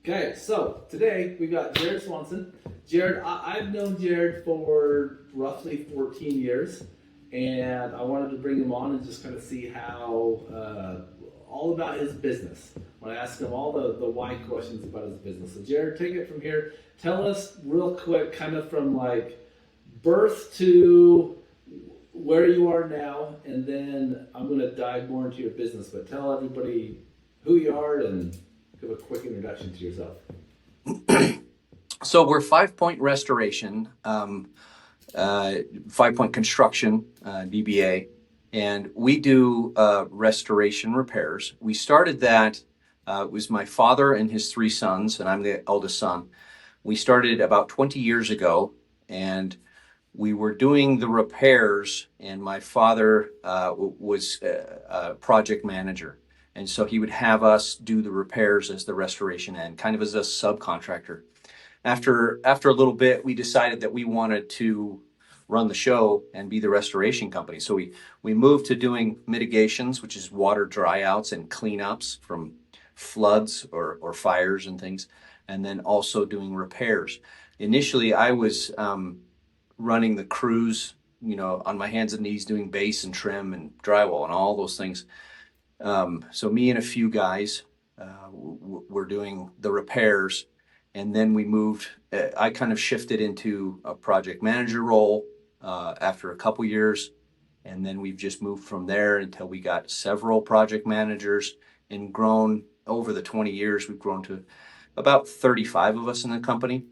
Okay, so today we got Jared Swanson. Jared, I've known Jared for roughly 14 years, and I wanted to bring him on and just kind of see how all about his business. I want to ask him all the why questions about his business. So, Jared, take it from here. Tell us real quick, kind of from like birth to where you are now, and then I'm going to dive more into your business. But tell everybody who you are and give a quick introduction to yourself. So we're 5 Point Restoration, 5 Point Construction, DBA, and we do restoration repairs. We started that. It was my father and his three sons, and I'm the eldest son. We started about 20 years ago, and we were doing the repairs, and my father was a project manager. And so he would have us do the repairs as the restoration end, kind of as a subcontractor. After a little bit, we decided that we wanted to run the show and be the restoration company. So we moved to doing mitigations, which is water dryouts and cleanups from floods or fires and things, and then also doing repairs. Initially, I was running the crews, on my hands and knees doing base and trim and drywall and all those things. So me and a few guys were doing the repairs, and then we moved. I kind of shifted into a project manager role after a couple years, and then we've just moved from there until we got several project managers and grown over the 20 years. We've grown to about 35 of us in the company,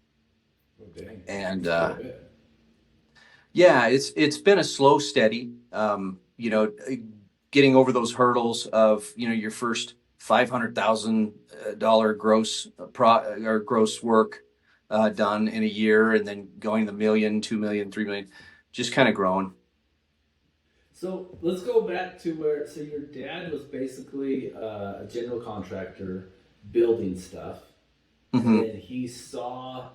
Okay. and That's quite a bit. yeah, it's been a slow, steady. Getting over those hurdles of your first $500,000 gross or gross work done in a year, and then going the million, 2 million, 3 million, just kind of growing. So let's go back to where. So your dad was basically a general contractor building stuff, and hmm then he saw.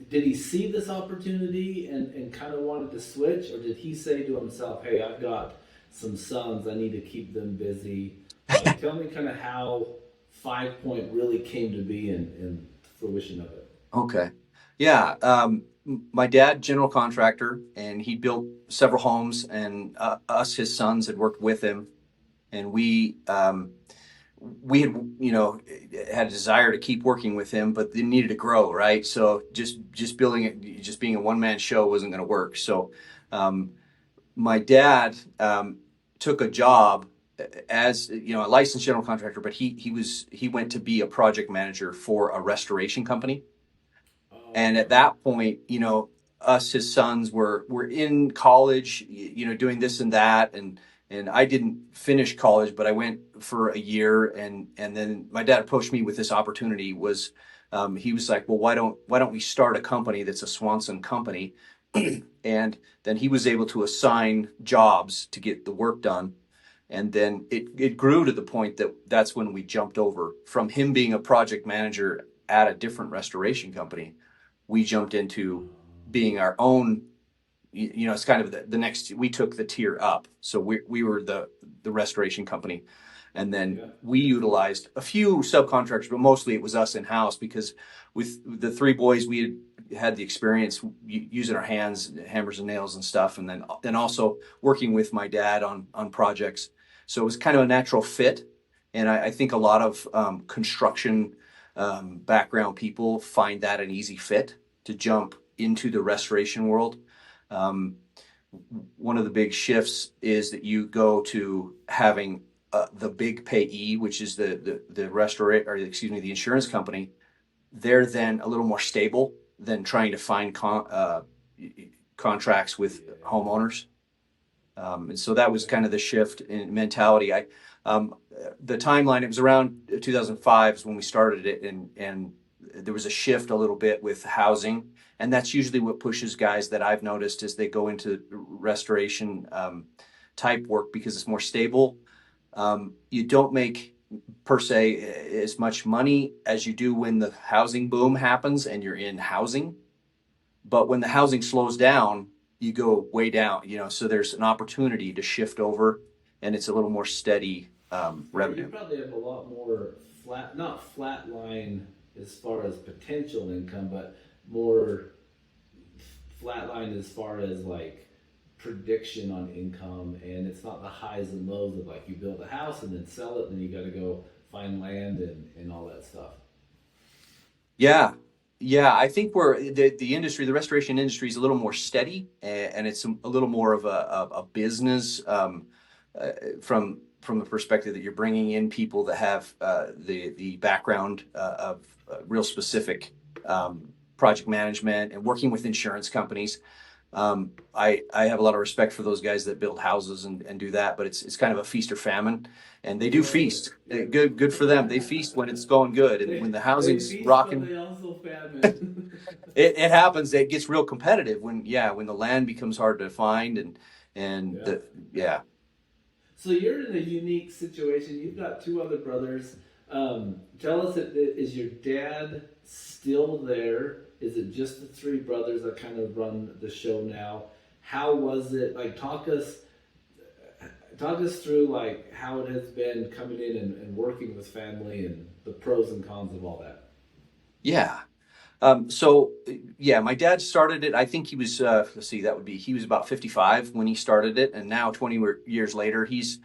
Did he see this opportunity and kind of wanted to switch, or did he say to himself, "Hey, I've got some sons. I need to keep them busy." Like, tell me kind of how 5 Point really came to be and fruition of it. Okay. Yeah. My dad, general contractor, and he built several homes, and us, his sons, had worked with him, and we had had a desire to keep working with him, but they needed to grow, right? So just building it, just being a one man show wasn't going to work. So um, my dad took a job as a licensed general contractor, but he went to be a project manager for a restoration company. Oh, And at okay. that point, us, his sons, were in college, doing this and that, and I didn't finish college, but I went for a year, and then my dad approached me with this opportunity. He was like, well, why don't we start a company that's a Swanson company, and then he was able to assign jobs to get the work done. And then it grew to the point that that's when we jumped over from him being a project manager at a different restoration company. We jumped into being our own. It's kind of the next. We took the tier up, so we were the restoration company, and then Yeah. we utilized a few subcontractors, but mostly it was us in house because with the three boys we had the experience using our hands, hammers and nails and stuff, and then also working with my dad on projects. So it was kind of a natural fit, and I think a lot of construction background people find that an easy fit to jump into the restoration world. Um, One of the big shifts is that you go to having the big payee, which is the restaurant, or excuse me, the insurance company. They're then a little more stable than trying to find contracts with Yeah. homeowners. And so that was Okay. kind of the shift in mentality. The timeline, it was around 2005 is when we started it, and there was a shift a little bit with housing, and that's usually what pushes guys that I've noticed as they go into restoration type work because it's more stable. You don't make per se as much money as you do when the housing boom happens and you're in housing, but when the housing slows down, you go way down, so there's an opportunity to shift over, and it's a little more steady Yeah, you revenue. probably have a lot more not flat line. as far as potential income, but more flatline as far as like prediction on income, and it's not the highs and lows of like you build a house and then sell it, and then you got to go find land and all that stuff. Yeah. Yeah, I think the industry, the restoration industry is a little more steady, and it's a little more of a business, uh, from the perspective that you're bringing in people that have the background of real specific project management and working with insurance companies. I have a lot of respect for those guys that build houses and do that, but it's kind of a feast or famine, and they do feast. Good for them. They feast when it's going good, and when the They housing's feast, but rocking, they also famine. it happens. It gets real competitive when the land becomes hard to find, and Yeah. the yeah. So you're in a unique situation. You've got two other brothers. Tell us, is your dad still there? Is it just the three brothers that kind of run the show now? How was it? Like, talk us through like how it has been coming in and working with family and the pros and cons of all that. Yeah. So yeah, my dad started it. I think he was, let's see, that would be, he was about 55 when he started it. And now 20 years later, he's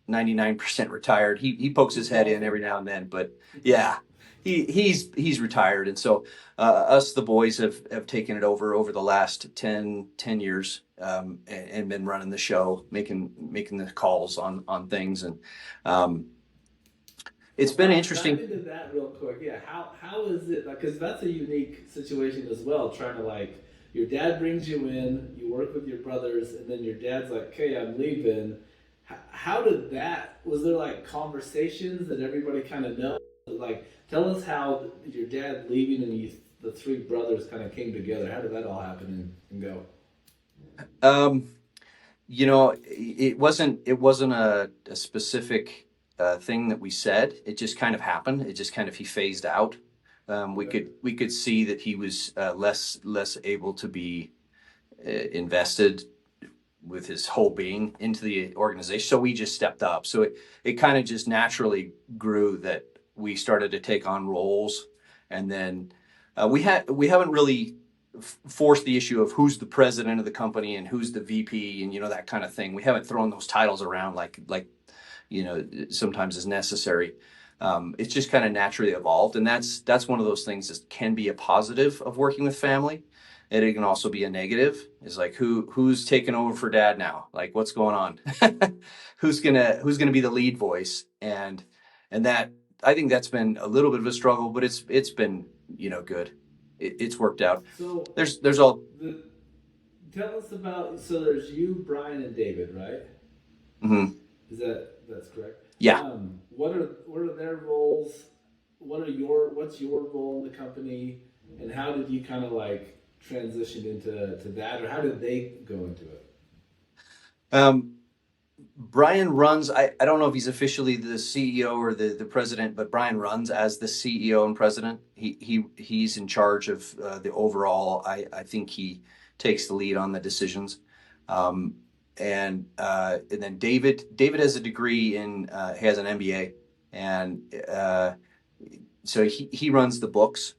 99% retired. He pokes his head in every now and then, but yeah, he's retired. And so, us, the boys have taken it over the last 10 years, and been running the show, making the calls on things. And, it's been interesting. Dive into that real quick. Yeah, how is it? Because that's a unique situation as well. Trying to like your dad brings you in, you work with your brothers, and then your dad's like, "Okay, I'm leaving." How did that? Was there like conversations that everybody kind of know? Like, tell us how your dad leaving and the three brothers kind of came together. How did that all happen and go? Um, it wasn't a specific thing that we said. It just kind of happened. It just kind of he phased out. We Okay. could see that he was less able to be invested with his whole being into the organization. So we just stepped up. So it kind of just naturally grew that we started to take on roles, and then we haven't really forced the issue of who's the president of the company and who's the VP, and that kind of thing. We haven't thrown those titles around like sometimes is necessary. It's just kind of naturally evolved, and that's one of those things that can be a positive of working with family, and it can also be a negative. Is like who's taking over for dad now? Like what's going on? who's gonna be the lead voice? And that, I think that's been a little bit of a struggle, but it's been good. It's worked out. So There's all. the tell us about. So there's you, Brian, and David, right? Mhm. That's correct? Yeah. What are their roles? What's your role in the company, and how did you kind of like transition into that, or how did they go into it? Um, Brian runs, I don't know if he's officially the CEO or the president, but Brian runs as the CEO and president. He's in charge of the overall. I think he takes the lead on the decisions. Um, and then David has a degree in, he has an MBA, and so he runs the books.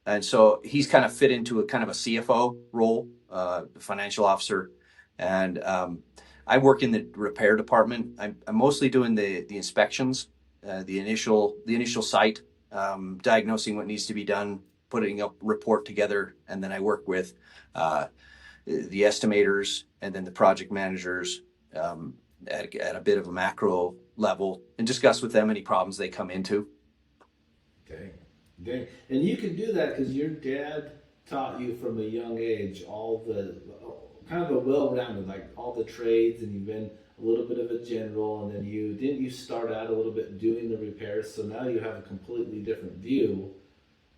And so he's kind of fit into a kind of a CFO role, financial officer. And I work in the repair department. I'm mostly doing the inspections, the initial site, diagnosing what needs to be done, putting a report together, and then I work with the estimators and then the project managers, at a bit of a macro level, and discuss with them any problems they come into. Okay. Dang. And you can do that because your dad taught you from a young age all the kind of a well-rounded, like all the trades, and you've been a little bit of a general, and then you start out a little bit doing the repairs, so now you have a completely different view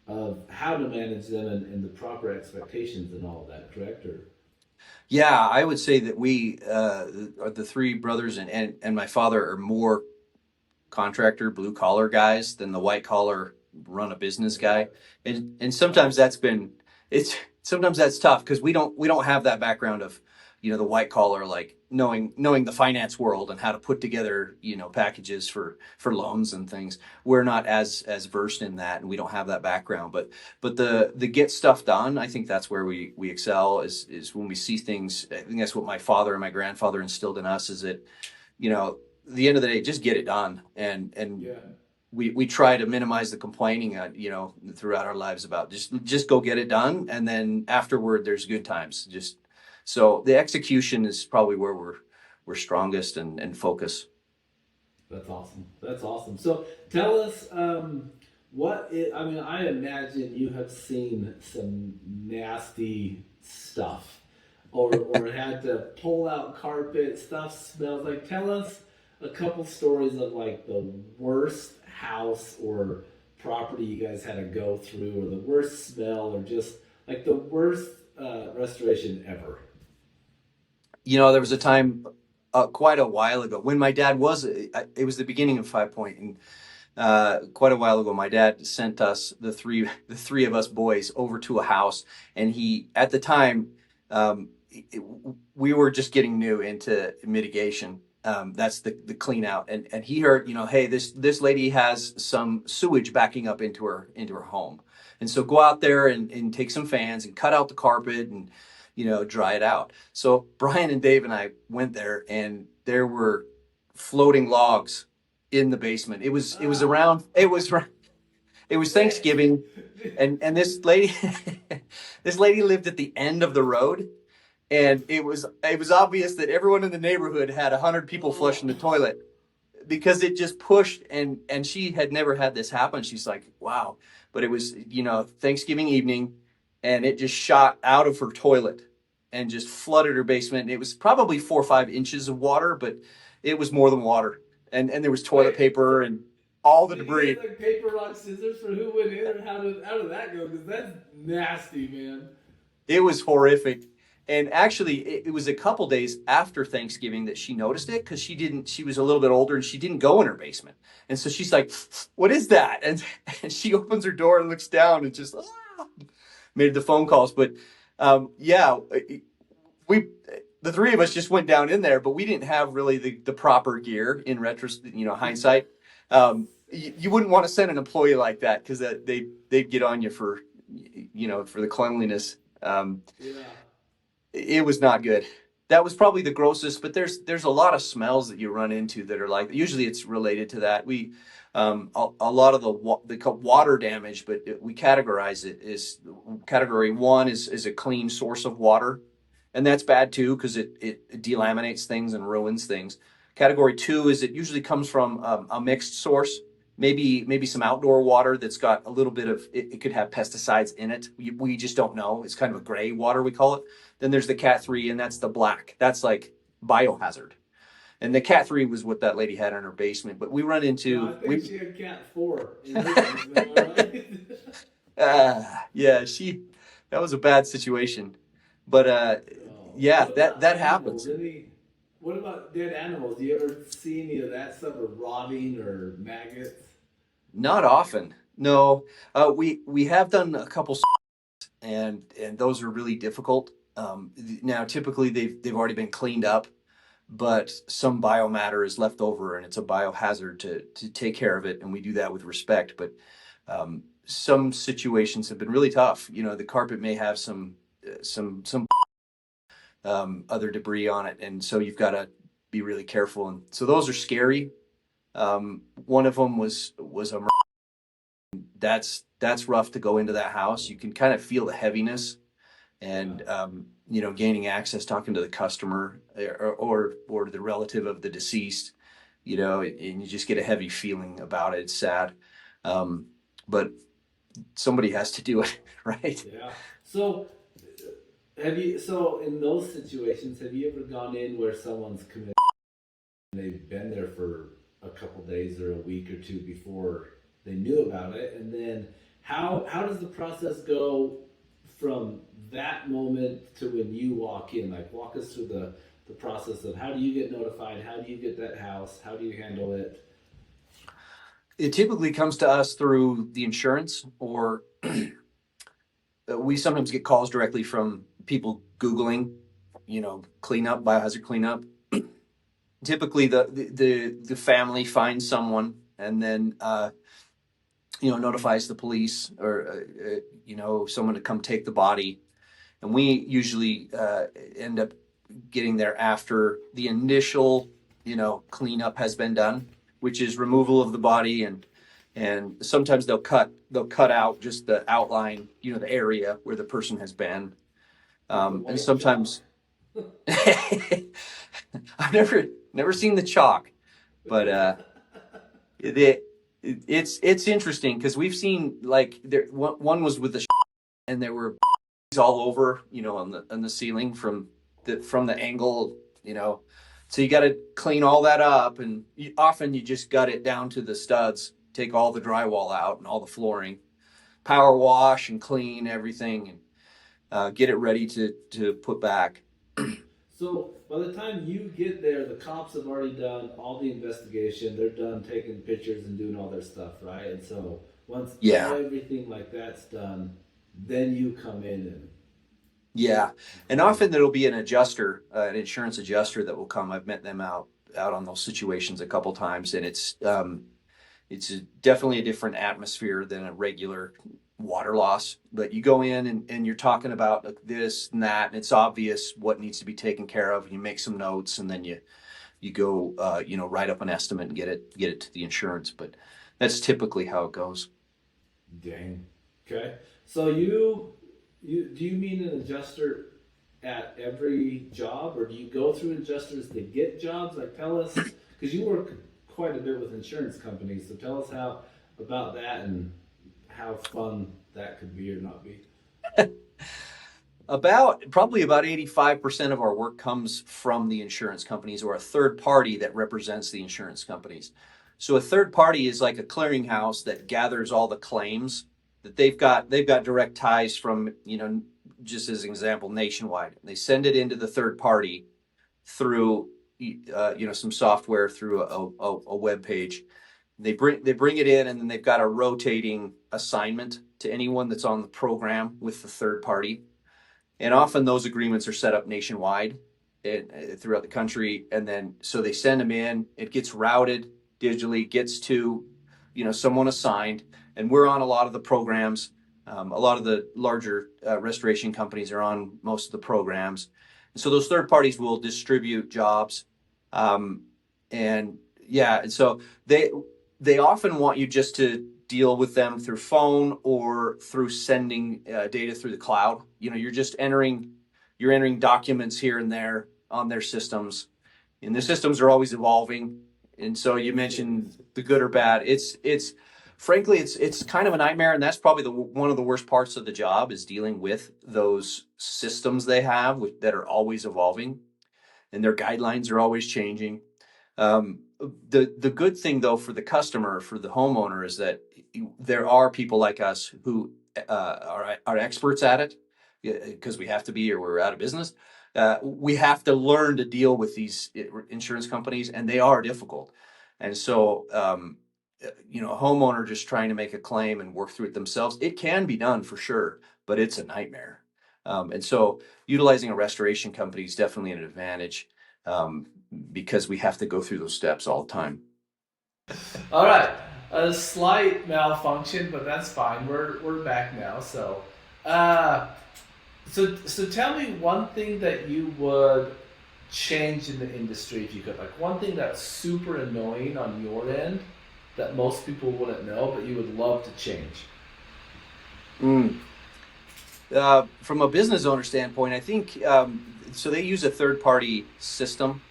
of how to manage them and the proper expectations and all of that, correct? Or Yeah, I would say that we, are the three brothers, and my father, are more contractor, blue collar guys than the white collar run a business okay, guy. And sometimes that's tough because we don't have that background of the white collar, like knowing the finance world and how to put together, packages for loans and things. We're not as versed in that, and we don't have that background. But the get stuff done, I think that's where we excel is when we see things. I think that's what my father and my grandfather instilled in us, is that, the end of the day, just get it done. And Yeah. we try to minimize the complaining, throughout our lives, about just go get it done, and then afterward there's good times. Just so the execution is probably where we're strongest and focus. That's awesome. That's awesome. So tell us, I mean, I imagine you have seen some nasty stuff, or had to pull out carpet. Stuff smells like. Tell us a couple stories of like the worst house or property you guys had to go through, or the worst smell, or just like the worst restoration ever. There was a time, quite a while ago, when my dad was. It was the beginning of Five Point, and quite a while ago, my dad sent us the three of us boys over to a house, and he at the time, it- we were just getting new into mitigation. That's the clean out, and he heard, hey, this lady has some sewage backing up into her home, and so go out there and take some fans and cut out the carpet and dry it out. So Brian and Dave and I went there, and there were floating logs in the basement. Ah, It was man. Thanksgiving, and this lady this lady lived at the end of the road, and it was obvious that everyone in the neighborhood had 100 people Oh, flushing the toilet, because it just pushed, and she had never had this happen. She's like, wow. But it was, Thanksgiving evening, and it just shot out of her toilet and just flooded her basement. And it was probably 4 or 5 inches of water, but it was more than water. And there was toilet wait. paper and all the Did you guys debris. like paper, rock, scissors for who went in, or how did that go? Because that's nasty, man. It was horrific. And actually, it was a couple days after Thanksgiving that she noticed it, because she was a little bit older and she didn't go in her basement. And so she's like, what is that? And she opens her door and looks down and just made the phone calls. But yeah, we, the three of us just went down in there, but we didn't have really the proper gear in retrospect, hindsight. You wouldn't want to send an employee like that, because they'd get on you for the cleanliness. Yeah. It was not good. That was probably the grossest, but there's a lot of smells that you run into that are like, usually it's related to that. A lot of the water damage, but we categorize it as category one is a clean source of water, and that's bad too, because it delaminates things and ruins things. Category two is it usually comes from a mixed source, maybe some outdoor water that's got a little bit of it could have pesticides in it. We just don't know. It's kind of a gray water, we call it. Then there's the Cat 3, and that's the black. That's like biohazard. And the Cat 3 was what that lady had in her basement. But we run No, I into think she had cat four in her basement. Am I right? yeah, that was a bad situation. But Oh, yeah, what that about that animals? happens. Any? What about dead animals? Do you ever see any of that stuff, or rotting, or maggots? Not often. No. We have done a couple, and those are really difficult. Now typically they've already been cleaned up, but some biomatter is left over, and it's a biohazard to take care of it, and we do that with respect. But some situations have been really tough. The carpet may have some other debris on it, and so you've got to be really careful. And so those are scary. One of them was a that's rough to go into that house. You can kind of feel the heaviness, Yeah. and gaining access, talking to the customer, or the relative of the deceased, and you just get a heavy feeling about it. It's sad, um, but somebody has to do it, right? Yeah. So, have you? So, in those situations, have you ever gone in where someone's committed and they've been there for a couple days or a week or two before they knew about it, and then how does the process go from that moment to when you walk in? Like, walk us through the process of how do you get notified? How do you get that house? How do you handle it? It typically comes to us through the insurance, or we sometimes get calls directly from people Googling, cleanup, biohazard cleanup. Typically, the family finds someone and then notifies the police or someone to come take the body, and we usually end up getting there after the initial cleanup has been done, which is removal of the body, and sometimes they'll cut out just the outline, the area where the person has been, and sometimes I've never seen the chalk, but it's interesting because we've seen like one was with the and there were all over on the ceiling from the angle, so you got to clean all that up, and often you just gut it down to the studs, take all the drywall out and all the flooring, power wash and clean everything, and get it ready to put back. So by the time you get there, the cops have already done all the investigation. They're done taking pictures and doing all their stuff, right? And so once everything like that's done, then you come in and and often there'll be an adjuster, an insurance adjuster that will come. I've met them out on those situations a couple times, and it's definitely a different atmosphere than a regular water loss. But you go in and you're talking about like this and that, and it's obvious what needs to be taken care of. And you make some notes, and then you go write up an estimate and get it to the insurance. But that's typically how it goes. Dang. Okay. So you do you mean an adjuster at every job, or do you go through adjusters to get jobs? Like, tell us, because you work quite a bit with insurance companies, so tell us how about that and how fun that could be or not be. Probably about 85% of our work comes from the insurance companies or a third party that represents the insurance companies. So a third party is like a clearinghouse that gathers all the claims that they've got direct ties from, just as an example, Nationwide. They send it into the third party through, some software, through a web page. They bring it in, and then they've got a rotating assignment to anyone that's on the program with the third party. And often those agreements are set up nationwide throughout the country. And then, so they send them in, it gets routed digitally, gets to, someone assigned. And we're on a lot of the programs. A lot of the larger restoration companies are on most of the programs. And so those third parties will distribute jobs. And so they often want you just to deal with them through phone or through sending data through the cloud. You're just entering documents here and there on their systems, and the systems are always evolving. And so you mentioned the good or bad. Frankly, it's kind of a nightmare, and that's probably one of the worst parts of the job is dealing with those systems they have that are always evolving, and their guidelines are always changing. The good thing, though, for the customer, for the homeowner, is that there are people like us who are experts at it, because we have to be, or we're out of business. We have to learn to deal with these insurance companies, and they are difficult. And so, a homeowner just trying to make a claim and work through it themselves, it can be done for sure, but it's a nightmare. And so utilizing a restoration company is definitely an advantage, because we have to go through those steps all the time. All right, a slight malfunction, but that's fine. We're back now. So, so tell me one thing that you would change in the industry if you could. Like one thing that's super annoying on your end that most people wouldn't know, but you would love to change. From a business owner standpoint, I think so. They use a third-party system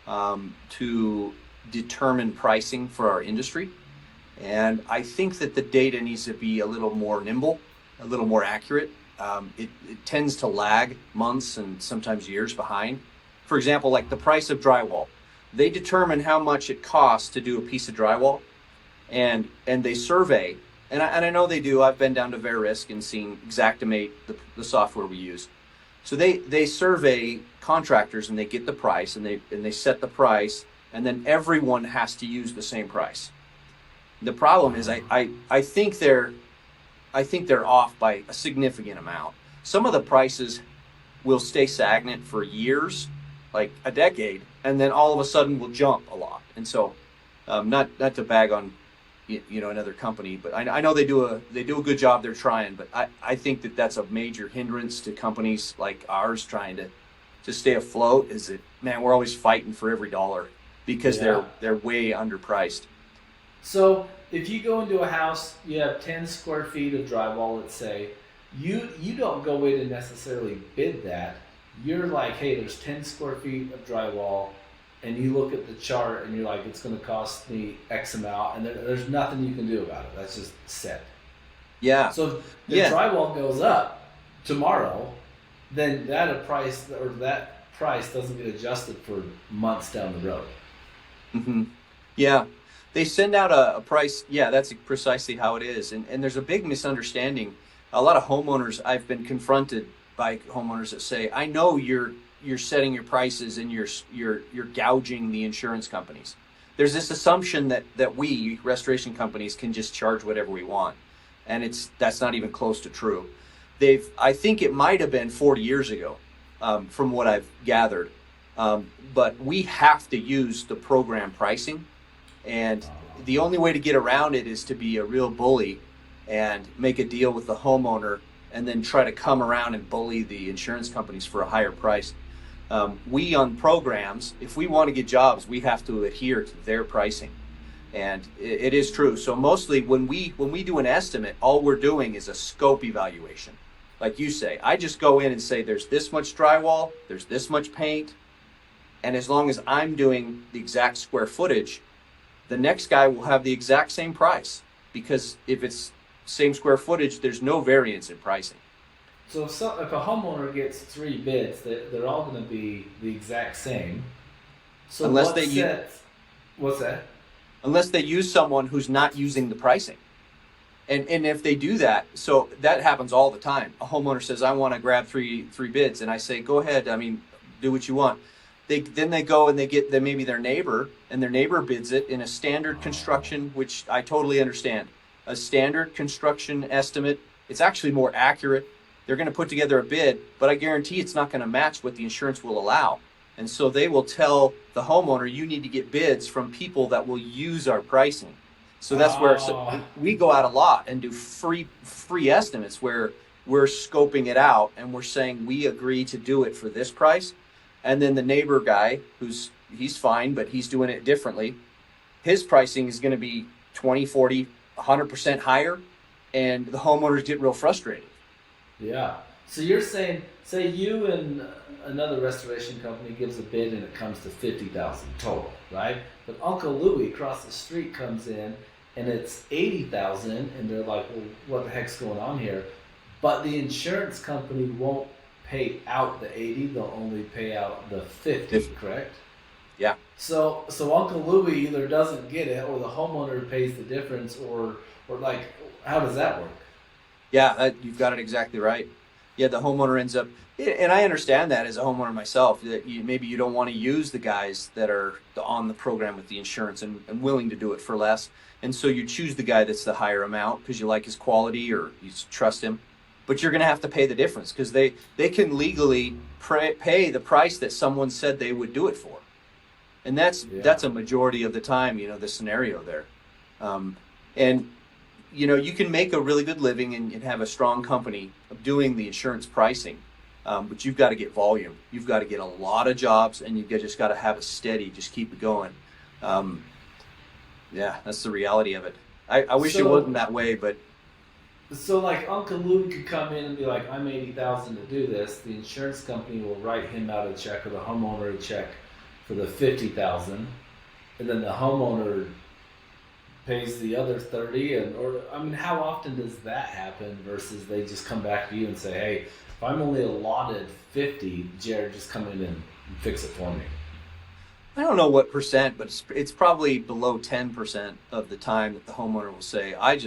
to determine pricing for our industry, and I think that the data needs to be a little more nimble, a little more accurate. It tends to lag months and sometimes years behind. For example, like the price of drywall, they determine how much it costs to do a piece of drywall, and they survey. And I know they do. I've been down to Verisk and seen Xactimate, the software we use. So they survey contractors, and they get the price, and they set the price, and then everyone has to use the same price. The problem is I think they're off by a significant amount. Some of the prices will stay stagnant for years, like a decade, and then all of a sudden will jump a lot. And so, not to bag on another company, but I know they do a good job. They're trying, but I think that that's a major hindrance to companies like ours trying to stay afloat. Is that, man, we're always fighting for every dollar because Yeah. they're way underpriced. So if you go into a house, you have 10 square feet of drywall, let's say, you don't go in and necessarily bid that. You're like, hey, there's 10 square feet of drywall, and you look at the chart and you're like, it's going to cost me X amount, and there's nothing you can do about it. That's just set. Yeah, So if the yeah, drywall goes up tomorrow, then that price doesn't get adjusted for months down the road. hmm yeah. They send out a price. Yeah, that's precisely how it is. And there's a big misunderstanding. A lot of homeowners, I've been confronted by homeowners that say, I know you're setting your prices and you're gouging the insurance companies. There's this assumption that we restoration companies can just charge whatever we want. And that's not even close to true. I think it might have been 40 years ago, from what I've gathered. But we have to use the program pricing, and the only way to get around it is to be a real bully and make a deal with the homeowner and then try to come around and bully the insurance companies for a higher price. We on programs, if we want to get jobs, we have to adhere to their pricing. And it is true. So mostly when we do an estimate, all we're doing is a scope evaluation. Like you say, I just go in and say there's this much drywall, there's this much paint, and as long as I'm doing the exact square footage, the next guy will have the exact same price, because if it's same square footage, there's no variance in pricing. So if a homeowner gets three bids, they're all going to be the exact same. So Unless they what's that? unless they use someone who's not using the pricing. And if they do that, so that happens all the time. A homeowner says, I want to grab three bids, and I say, go ahead, I mean, do what you want. They go and they get maybe their neighbor, and their neighbor bids it in a standard construction, which I totally understand. A standard construction estimate, it's actually more accurate. They're going to put together a bid, but I guarantee it's not going to match what the insurance will allow. And so they will tell the homeowner, you need to get bids from people that will use our pricing. So that's where we go out a lot and do free estimates where we're scoping it out and we're saying we agree to do it for this price. And then the neighbor guy, he's fine, but he's doing it differently. His pricing is going to be 20, 40, 100% higher, and the homeowners get real frustrated. Yeah. So you're saying, say you and another restoration company gives a bid and it comes to 50,000 total, right? But Uncle Louie across the street comes in and it's 80,000, and they're like, well, what the heck's going on here? But the insurance company won't pay out the 80; they'll only pay out the 50, correct? Yeah. So Uncle Louie either doesn't get it, or the homeowner pays the difference, or like, how does that work? Yeah, you've got it exactly right. Yeah, the homeowner ends up, and I understand that as a homeowner myself, that maybe you don't want to use the guys that are on the program with the insurance and willing to do it for less. And so you choose the guy that's the higher amount because you like his quality or you trust him. But you're going to have to pay the difference because they can legally pay the price that someone said they would do it for. And that's a majority of the time, the scenario there. And you can make a really good living and have a strong company of doing the insurance pricing, but you've got to get volume. You've got to get a lot of jobs, and you've just got to have it steady. Just keep it going. Yeah, that's the reality of it. I wish it wasn't that way, but. So like Uncle Louie could come in and be like, I'm 80,000 to do this. The insurance company will write him out a check, or the homeowner a check for the 50,000, and then the homeowner pays the other 30, how often does that happen versus they just come back to you and say, hey, if I'm only allotted 50, Jared, just come in and fix it for me? I don't know what percent, but it's probably below 10% of the time that the homeowner will say, I'm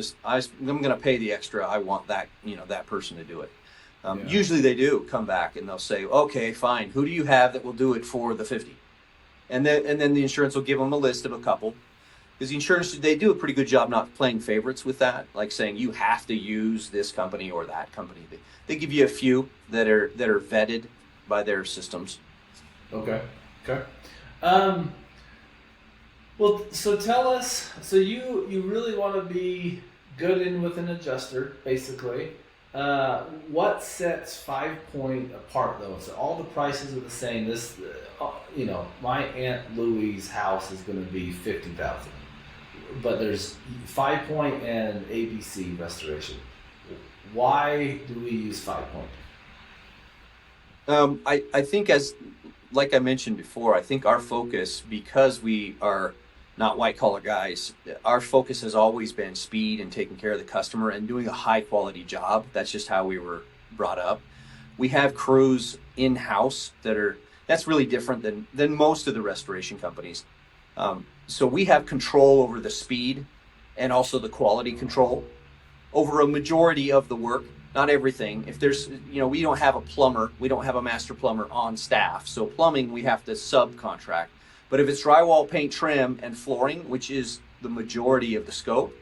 going to pay the extra. I want that, that person to do it. Usually they do come back and they'll say, okay, fine. Who do you have that will do it for the 50? And then the insurance will give them a list of a couple. Because the insurance, they do a pretty good job not playing favorites with that, like saying you have to use this company or that company. They give you a few that are vetted by their systems. Okay. Okay. Um, well, so tell us. So you really want to be good in with an adjuster, basically. What sets Five Point apart, though? So all the prices are the same. My Aunt Louie's house is going to be 50,000, but there's Five Point and ABC Restoration. Why do we use Five Point? I think, like I mentioned before, I think our focus, because we are not white collar guys, our focus has always been speed and taking care of the customer and doing a high quality job. That's just how we were brought up. We have crews in house that's really different than most of the restoration companies. So we have control over the speed and also the quality control over a majority of the work. Not everything. If there's, we don't have a plumber, we don't have a master plumber on staff. So plumbing, we have to subcontract. But if it's drywall, paint, trim, and flooring, which is the majority of the scope,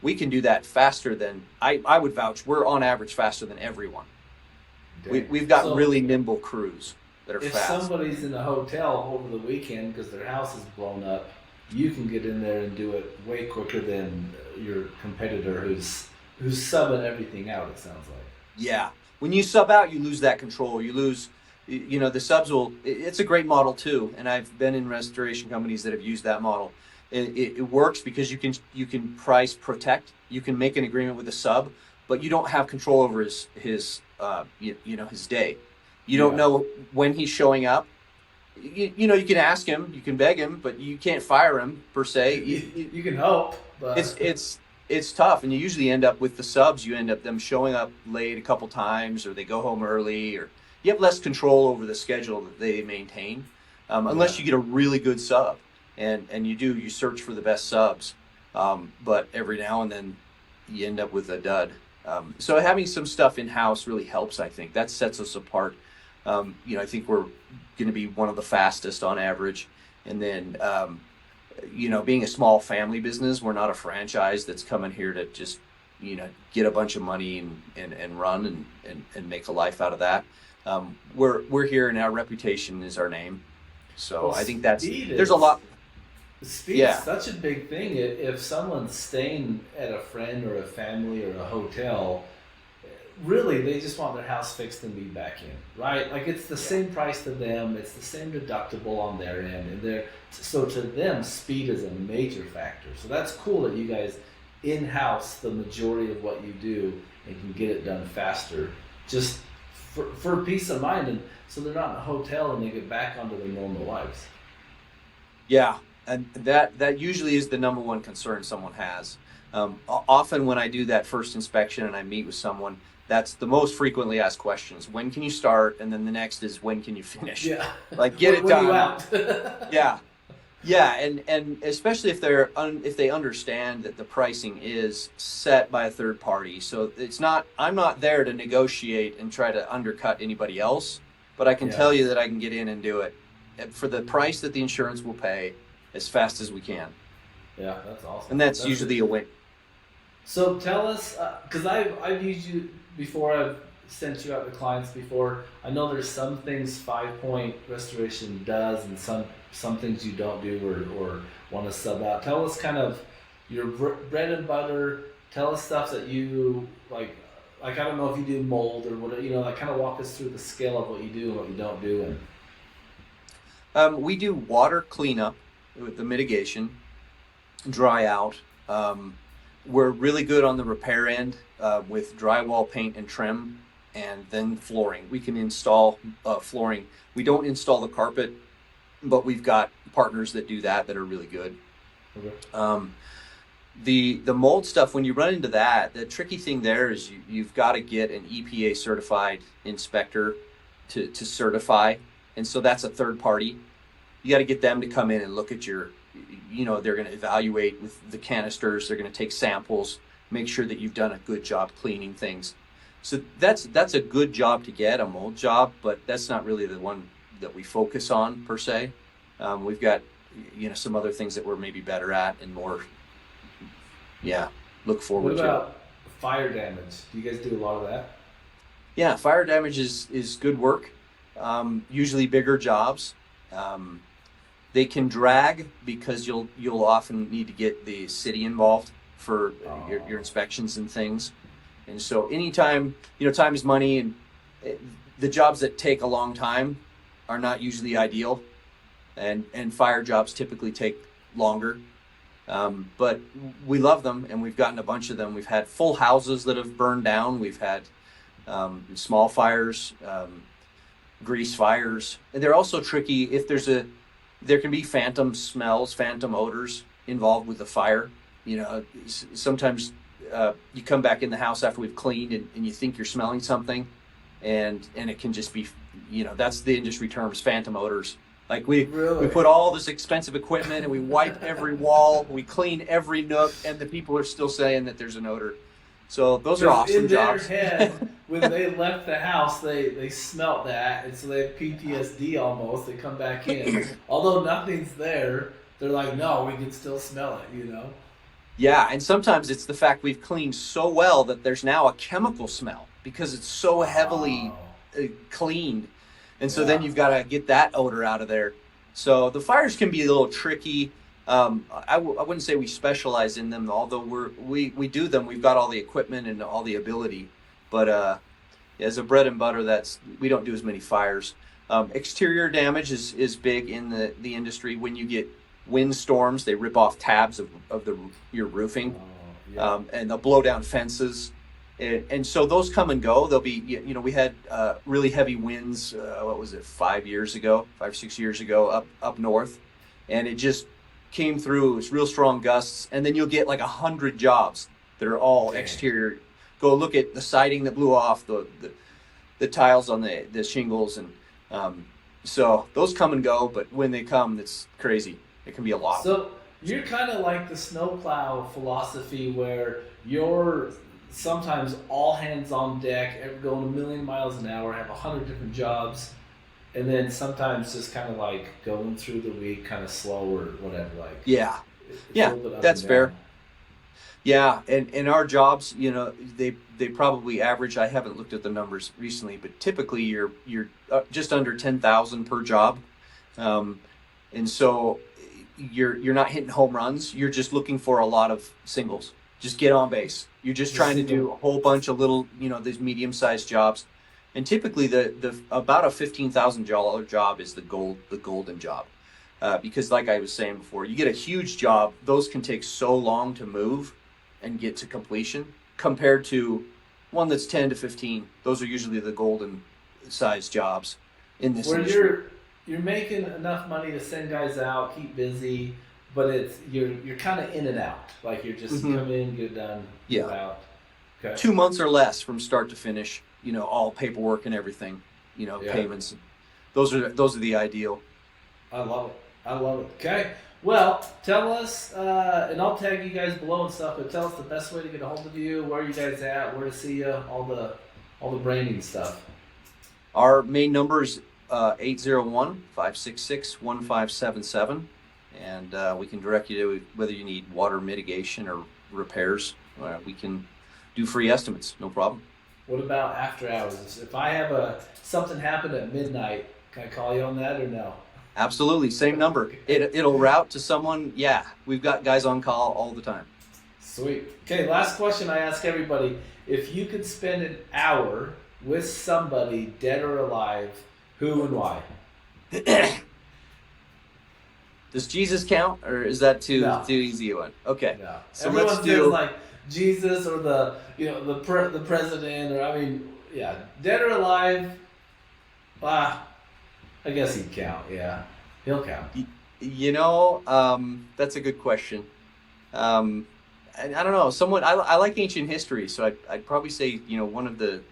we can do that faster than, I would vouch, we're on average faster than everyone. We've got really nimble crews that are if fast. If somebody's in a hotel over the weekend because their house is blown up, you can get in there and do it way quicker than your competitor who's subbing everything out, it sounds like. Yeah. When you sub out, you lose that control. You lose, the subs it's a great model too. And I've been in restoration companies that have used that model. It works because you can price protect. You can make an agreement with a sub, but you don't have control over his day. You don't know when he's showing up. You can ask him, you can beg him, but you can't fire him per se. You can hope, but it's tough, and you usually end up with the subs. You end up them showing up late a couple times, or they go home early, or you have less control over the schedule that they maintain, unless you get a really good sub, and you search for the best subs, but every now and then you end up with a dud. So having some stuff in house really helps. I think that sets us apart. I think we're going to be one of the fastest on average, and then. Being a small family business, we're not a franchise that's coming here to just, get a bunch of money and run and make a life out of that. We're here, and our reputation is our name. So I think there's a lot. Speed is such a big thing. If someone's staying at a friend or a family or a hotel, really they just want their house fixed and be back in, right? Like it's the same price to them, it's the same deductible on their end, and so to them speed is a major factor. So that's cool that you guys in-house the majority of what you do and can get it done faster, just for peace of mind, and so they're not in a hotel and they get back onto their normal lives. Yeah, and that usually is the number one concern someone has. Often when I do that first inspection and I meet with someone, that's the most frequently asked questions. When can you start? And then the next is, when can you finish? Yeah. Like, get it done. When are you out? Yeah. Yeah. And especially if they understand that the pricing is set by a third party. So I'm not there to negotiate and try to undercut anybody else, but I can tell you that I can get in and do it for the price that the insurance will pay as fast as we can. Yeah, that's awesome. And that's usually a win. So tell us, because I've used you before, I've sent you out to clients before. I know there's some things Five Point Restoration does and some things you don't do or want to sub out. Tell us kind of your bread and butter. Tell us stuff that you like I don't know if you do mold or whatever, like kind of walk us through the scale of what you do and what you don't do. And we do water cleanup with the mitigation, dry out. We're really good on the repair end with drywall, paint, and trim, and then flooring. We can install flooring. We don't install the carpet, but we've got partners that do that are really good. Okay. The mold stuff, when you run into that, the tricky thing there is you've got to get an EPA certified inspector to certify, and so that's a third party. You got to get them to come in and look at your, they're going to evaluate with the canisters, they're going to take samples, make sure that you've done a good job cleaning things. So that's a good job to get, a mold job, but that's not really the one that we focus on per se. We've got, some other things that we're maybe better at and more, look forward to. What about fire damage? Do you guys do a lot of that? Yeah, fire damage is good work. usually bigger jobs. They can drag because you'll often need to get the city involved for your inspections and things. And so anytime, time is money, and the jobs that take a long time are not usually ideal, and fire jobs typically take longer. But we love them, and we've gotten a bunch of them. We've had full houses that have burned down. We've had small fires, grease fires. And they're also tricky if there can be phantom smells, phantom odors involved with the fire. Sometimes you come back in the house after we've cleaned, and you think you're smelling something, and it can just be, that's the industry terms, phantom odors. Like we put all this expensive equipment and we wipe every wall, we clean every nook, and the people are still saying that there's an odor. So those are awesome jobs. In their head, when they left the house, they smelt that, and so they have PTSD almost. They come back in, although nothing's there. They're like, no, we can still smell it, Yeah, and sometimes it's the fact we've cleaned so well that there's now a chemical smell because it's so heavily cleaned. And so then you've got to get that odor out of there. So the fires can be a little tricky. I wouldn't say we specialize in them, although we do them. We've got all the equipment and all the ability. But as a bread and butter, we don't do as many fires. Exterior damage is big in the industry. When you get windstorms, they rip off tabs of your roofing, and they'll blow down fences. And so those come and go. They'll be, we had really heavy winds, 5 or 6 years ago up north. And it just came through. It was real strong gusts. And then you'll get like 100 jobs that are all exterior. Go look at the siding that blew off, the tiles on the shingles. And so those come and go. But when they come, it's crazy. It can be a lot. So you're kind of like the snowplow philosophy where you're sometimes all hands on deck, going a million miles an hour, have 100 different jobs, and then sometimes just kind of like going through the week kind of slow or whatever. Like that's fair. Yeah, and our jobs, they probably average. I haven't looked at the numbers recently, but typically you're just under 10,000 per job, and so you're not hitting home runs. You're just looking for a lot of singles. Just get on base. You're just trying to do a whole bunch of little, these medium-sized jobs, and typically the about a $15,000 job is the golden job, because like I was saying before, you get a huge job, those can take so long to move and get to completion compared to one that's 10 to 15. Those are usually the golden size jobs in this industry. Where you're making enough money to send guys out, keep busy. But you're kind of in and out, like you're just come in, get done, get out. Okay. 2 months or less from start to finish. All paperwork and everything. Payments. Those are the ideal. I love it. Okay. Well, tell us, and I'll tag you guys below and stuff. But tell us the best way to get a hold of you, where you guys at, where to see you, all the branding stuff. Our main number is 801-566-1577. And we can direct you to whether you need water mitigation or repairs. We can do free estimates, no problem. What about after hours? If I have something happen at midnight, can I call you on that or no? Absolutely, same number. It'll route to someone. Yeah, we've got guys on call all the time. Sweet. Okay, last question I ask everybody. If you could spend an hour with somebody, dead or alive, who and why? Does Jesus count, or is that too easy one? Okay. No. So everyone let's do says like Jesus or the president, or dead or alive. I guess he'd count. Yeah, he'll count. That's a good question. And I don't know. Someone I like ancient history, so I'd probably say one of the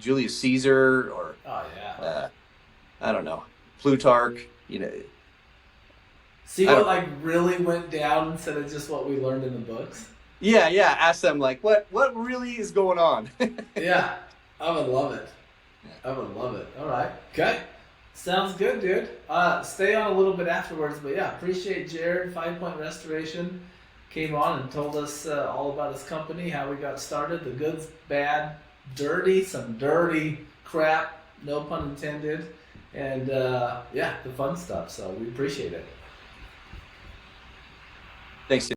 Julius Caesar or I don't know, Plutarch. See what really went down instead of just what we learned in the books? Yeah. Ask them what really is going on. Yeah, I would love it. All right. Okay. Sounds good, dude. Stay on a little bit afterwards, but appreciate Jared, 5 Point Restoration, came on and told us all about his company, how we got started, the good, bad, dirty, some dirty crap, no pun intended. and yeah, the fun stuff. So we appreciate it. Thanks.